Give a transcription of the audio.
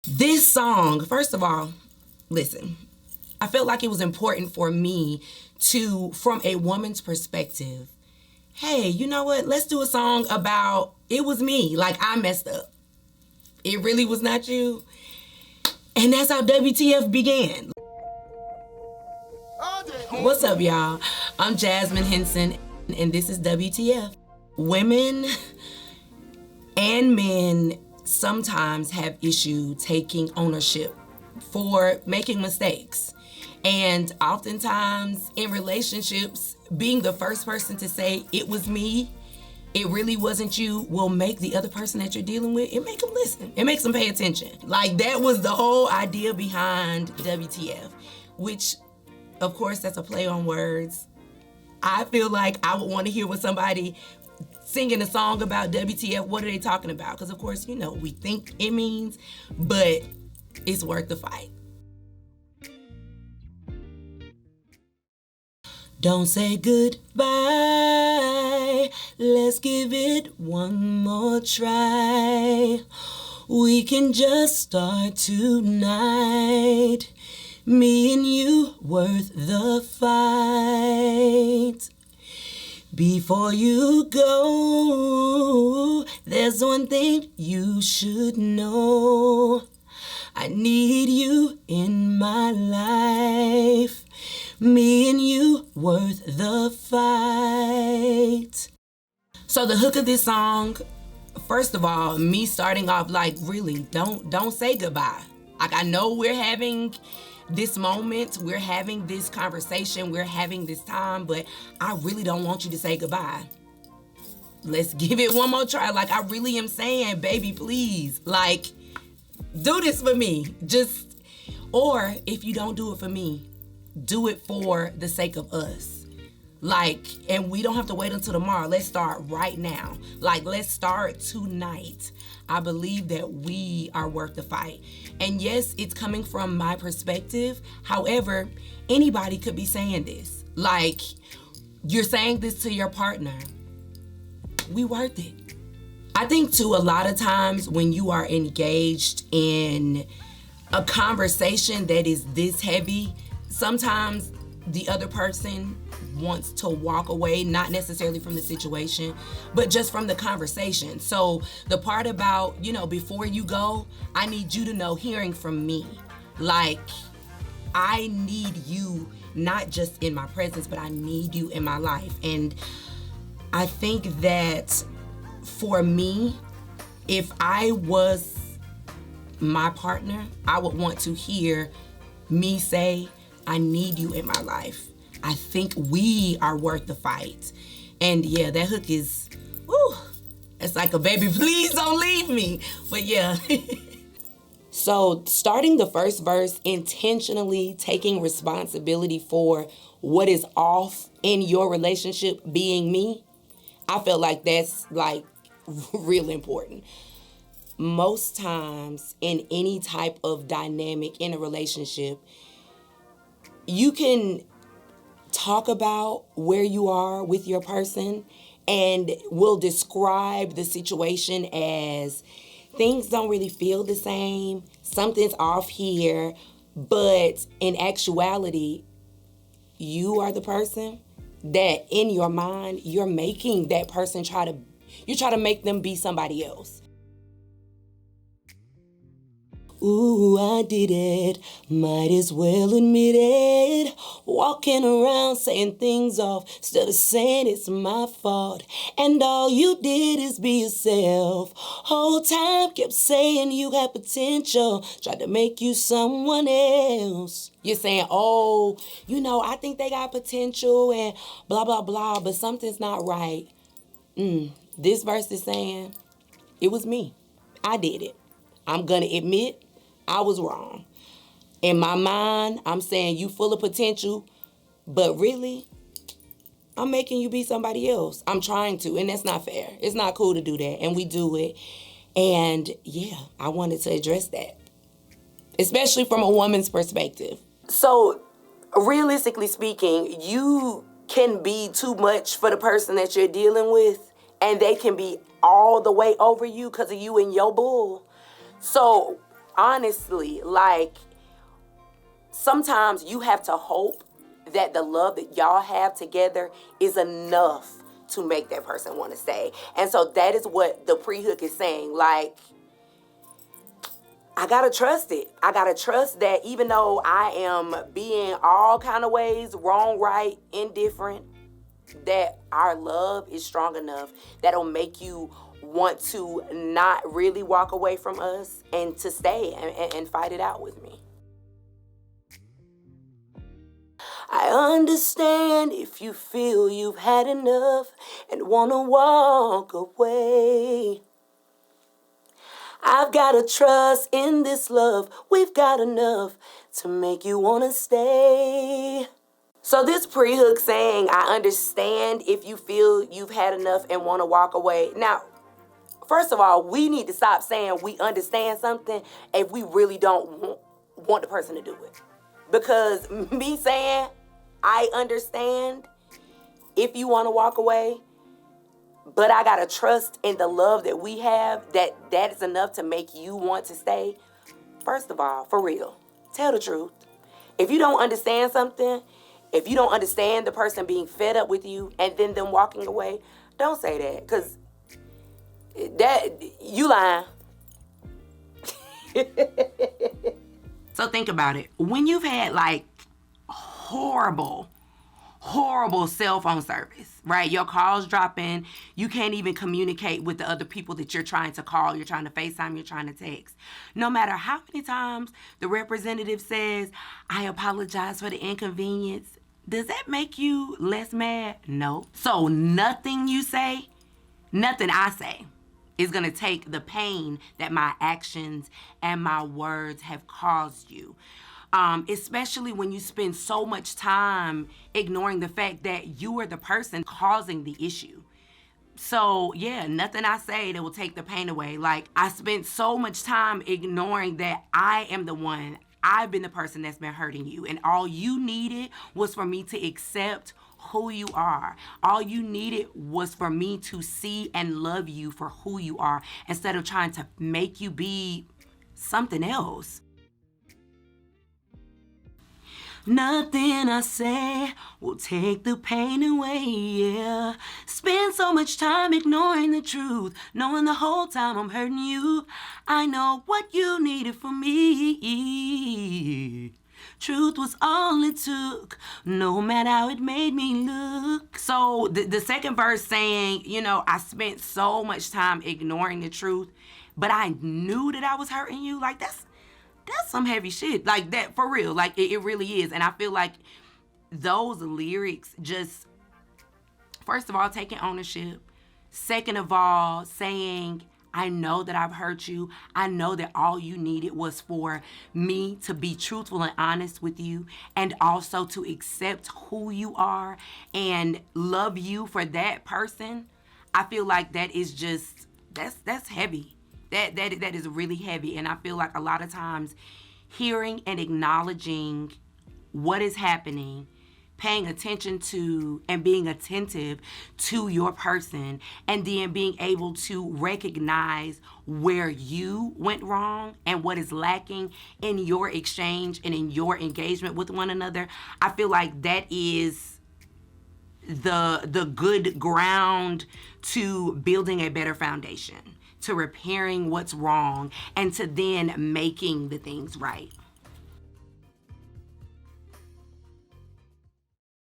This song, first of all, listen, I felt like it was important for me to, from a woman's perspective, hey, you know what? Let's do a song about it was me. Like, I messed up. It really was not you. And that's how WTF began. What's up, y'all? I'm Jasmyne Hinson, and this is WTF. Women and men sometimes have issue taking ownership for making mistakes. And oftentimes in relationships, being the first person to say, it was me, it really wasn't you, will make the other person that you're dealing with, it make them listen. It makes them pay attention. Like, that was the whole idea behind WTF, which, of course, that's a play on words. I feel like I would want to hear what somebody singing a song about WTF, what are they talking about? Because, of course, you know, we think it means, but it's worth the fight. Don't say goodbye, let's give it one more try. We can just start tonight. Me and you worth the fight. Before you go, there's one thing you should know. I need you in my life. Me and you worth the fight. So the hook of this song, first of all, me starting off like, really, don't say goodbye. Like, I know we're having this moment, we're having this conversation, we're having this time, but I really don't want you to say goodbye. Let's give it one more try. Like, I really am saying, baby, please, like, do this for me. Just, or if you don't do it for me, do it for the sake of us. Like, and we don't have to wait until tomorrow. Let's start right now. Like, let's start tonight. I believe that we are worth the fight. And yes, it's coming from my perspective. However, anybody could be saying this. Like, you're saying this to your partner. We worth it. I think too, a lot of times when you are engaged in a conversation that is this heavy, sometimes the other person wants to walk away, not necessarily from the situation, but just from the conversation. So the part about, you know, before you go, I need you to know, hearing from me, like, I need you not just in my presence, but I need you in my life. And I think that for me, if I was my partner, I would want to hear me say, I need you in my life. I think we are worth the fight. And yeah, that hook is, woo, it's like a baby, please don't leave me. But yeah. So starting the first verse, intentionally taking responsibility for what is off in your relationship being me, I felt like that's like really important. Most times in any type of dynamic in a relationship, you can talk about where you are with your person and will describe the situation as things don't really feel the same, something's off here, but in actuality, you are the person that in your mind, you're making that person try to make them be somebody else. Ooh, I did it, might as well admit it. Walking around saying things off instead of saying it's my fault. And all you did is be yourself. Whole time kept saying you had potential, tried to make you someone else. You're saying, oh, you know, I think they got potential and blah, blah, blah, but something's not right. This verse is saying, it was me. I did it. I'm gonna admit I was wrong. In my mind, I'm saying you full of potential, but really, I'm making you be somebody else. I'm trying to, and that's not fair. It's not cool to do that, and we do it. And yeah, I wanted to address that, especially from a woman's perspective. So, realistically speaking, you can be too much for the person that you're dealing with, and they can be all the way over you because of you and your bull. So honestly, like, sometimes you have to hope that the love that y'all have together is enough to make that person want to stay. And so that is what the pre-hook is saying. Like, I gotta trust it. I gotta trust that even though I am being all kind of ways, wrong, right, indifferent, that our love is strong enough that'll make you want to not really walk away from us and to stay and fight it out with me. I understand if you feel you've had enough and wanna walk away. I've gotta trust in this love. We've got enough to make you wanna stay. So this pre-hook saying, I understand if you feel you've had enough and wanna walk away. Now, first of all, we need to stop saying we understand something if we really don't want the person to do it. Because me saying, I understand if you want to walk away, but I got to trust in the love that we have, that is enough to make you want to stay. First of all, for real, tell the truth. If you don't understand something, if you don't understand the person being fed up with you and then them walking away, don't say that, because that, you lying. So think about it. When you've had like horrible cell phone service, right? Your calls dropping. You can't even communicate with the other people that you're trying to call. You're trying to FaceTime. You're trying to text. No matter how many times the representative says, I apologize for the inconvenience, does that make you less mad? No. So nothing you say, nothing I say is going to take the pain that my actions and my words have caused you. Especially when you spend so much time ignoring the fact that you are the person causing the issue. So yeah, nothing I say that will take the pain away. Like, I spent so much time ignoring that I am the one, I've been the person that's been hurting you. And all you needed was for me to accept who you are. All you needed was for me to see and love you for who you are instead of trying to make you be something else. Nothing I say will take the pain away, yeah. Spend so much time ignoring the truth, knowing the whole time I'm hurting you. I know what you needed from me. Truth was all it took, no matter how it made me look. So the second verse saying, you know, I spent so much time ignoring the truth, but I knew that I was hurting you. Like, that's some heavy shit. Like, that, for real. Like, it really is. And I feel like those lyrics just, first of all, taking ownership. Second of all, saying, I know that I've hurt you. I know that all you needed was for me to be truthful and honest with you, and also to accept who you are and love you for that person. I feel like that is just, that's heavy. That is really heavy. And I feel like a lot of times hearing and acknowledging what is happening, paying attention to and being attentive to your person, and then being able to recognize where you went wrong and what is lacking in your exchange and in your engagement with one another. I feel like that is the good ground to building a better foundation, to repairing what's wrong, and to then making the things right.